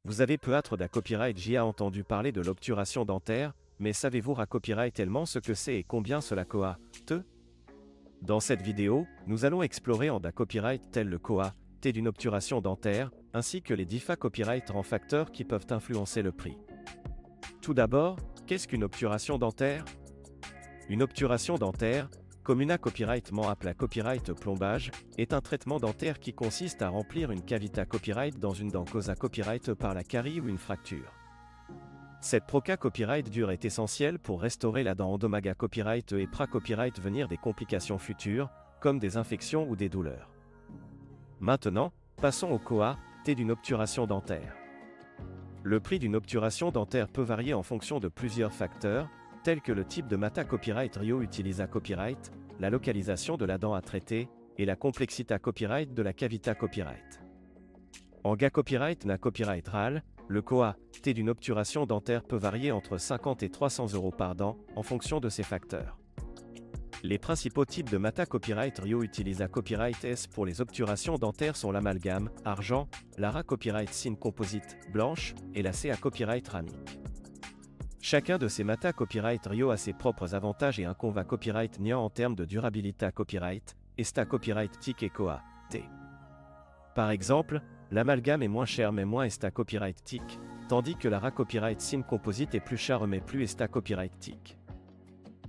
Vous avez peut-être da copyright JA entendu parler de l'obturation dentaire, mais savez-vous copyright tellement ce que c'est et combien cela coûte? Dans cette vidéo, nous allons explorer en da copyright tel le coût d'une obturation dentaire, ainsi que les différents copyright facteurs qui peuvent influencer le prix. Tout d'abord, qu'est-ce qu'une obturation dentaire? Une obturation dentaire, communément copyrightement appelée copyright plombage, est un traitement dentaire qui consiste à remplir une cavité copyright dans une dent causa copyright par la carie ou une fracture. Cette proca copyright dure est essentielle pour restaurer la dent endomaga copyright et copyright venir des complications futures, comme des infections ou des douleurs. Maintenant, passons au coût d'une obturation dentaire. Le prix d'une obturation dentaire peut varier en fonction de plusieurs facteurs, tels que le type de mata copyright Rio utilisa copyright, la localisation de la dent à traiter, et la complexité copyright de la cavité copyright. En ga copyright na copyright RAL, le coût d'une obturation dentaire peut varier entre 50 et 300 € par dent, en fonction de ces facteurs. Les principaux types de mata copyright Rio utilisa copyright S pour les obturations dentaires sont l'amalgame, argent, la RA copyright SIN composite, blanche, et la CA copyright ramique. Chacun de ces mata copyright Rio a ses propres avantages et inconvénients copyright niant en termes de durabilité copyright, esta copyright TIC et COA, T. Par exemple, l'amalgame est moins cher mais moins esta copyright TIC, tandis que la RA copyright SIN composite est plus cher mais plus esta copyright TIC.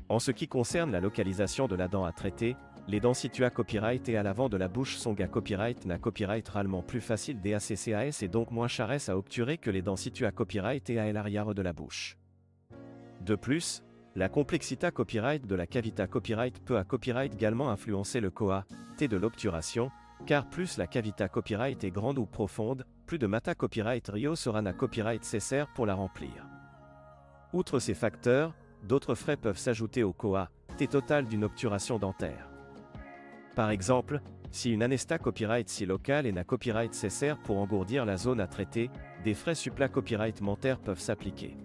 En ce qui concerne la localisation de la dent à traiter, les dents situées copyright et à l'avant de la bouche sont ga copyright na copyright ralement plus facile d'ACCAS et donc moins chares à obturer que les dents situées copyright et à l'arrière de la bouche. De plus, la complexité copyright de la cavité copyright peut copyright également influencer le coût de l'obturation, car plus la cavité copyright est grande ou profonde, plus de mata copyright Rio sera na copyright nécessaire pour la remplir. Outre ces facteurs, d'autres frais peuvent s'ajouter au coût total d'une obturation dentaire. Par exemple, si une anesta copyright si locale et na copyright nécessaire pour engourdir la zone à traiter, des frais supplémentaires copyright dentaire peuvent s'appliquer.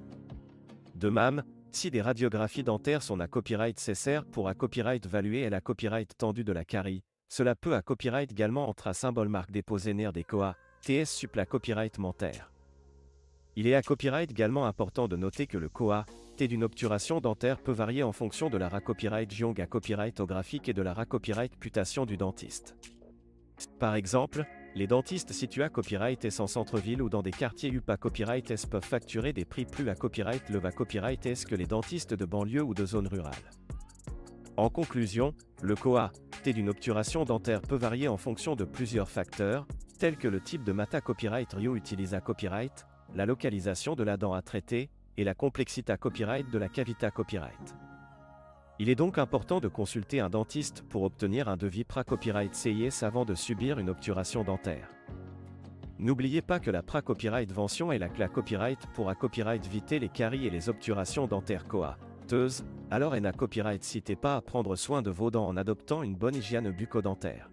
De même, si des radiographies dentaires sont na copyright nécessaire pour copyright valuer et la copyright tendue de la carie, cela peut copyright également entre symbole marque déposé ner des coûts TS suppla copyright dentaire. Il est copyright également important de noter que le coût d'une obturation dentaire peut varier en fonction de la copyright giong copyright graphique et de la copyright putation du dentiste. Par exemple, les dentistes situés copyright S en centre-ville ou dans des quartiers UPA copyright S peuvent facturer des prix plus copyright leva copyright S que les dentistes de banlieue ou de zones rurales. En conclusion, le coût d'une obturation dentaire peut varier en fonction de plusieurs facteurs, tels que le type de mata copyright Rio utilisa copyright, la localisation de la dent à traiter, et la complexité copyright de la cavité copyright. Il est donc important de consulter un dentiste pour obtenir un devis copyright CIS avant de subir une obturation dentaire. N'oubliez pas que la copyright vention est la clé copyright pour copyright éviter les caries et les obturations dentaires coûteuses, alors na copyright n'hésitez pas à prendre soin de vos dents en adoptant une bonne hygiène bucco-dentaire.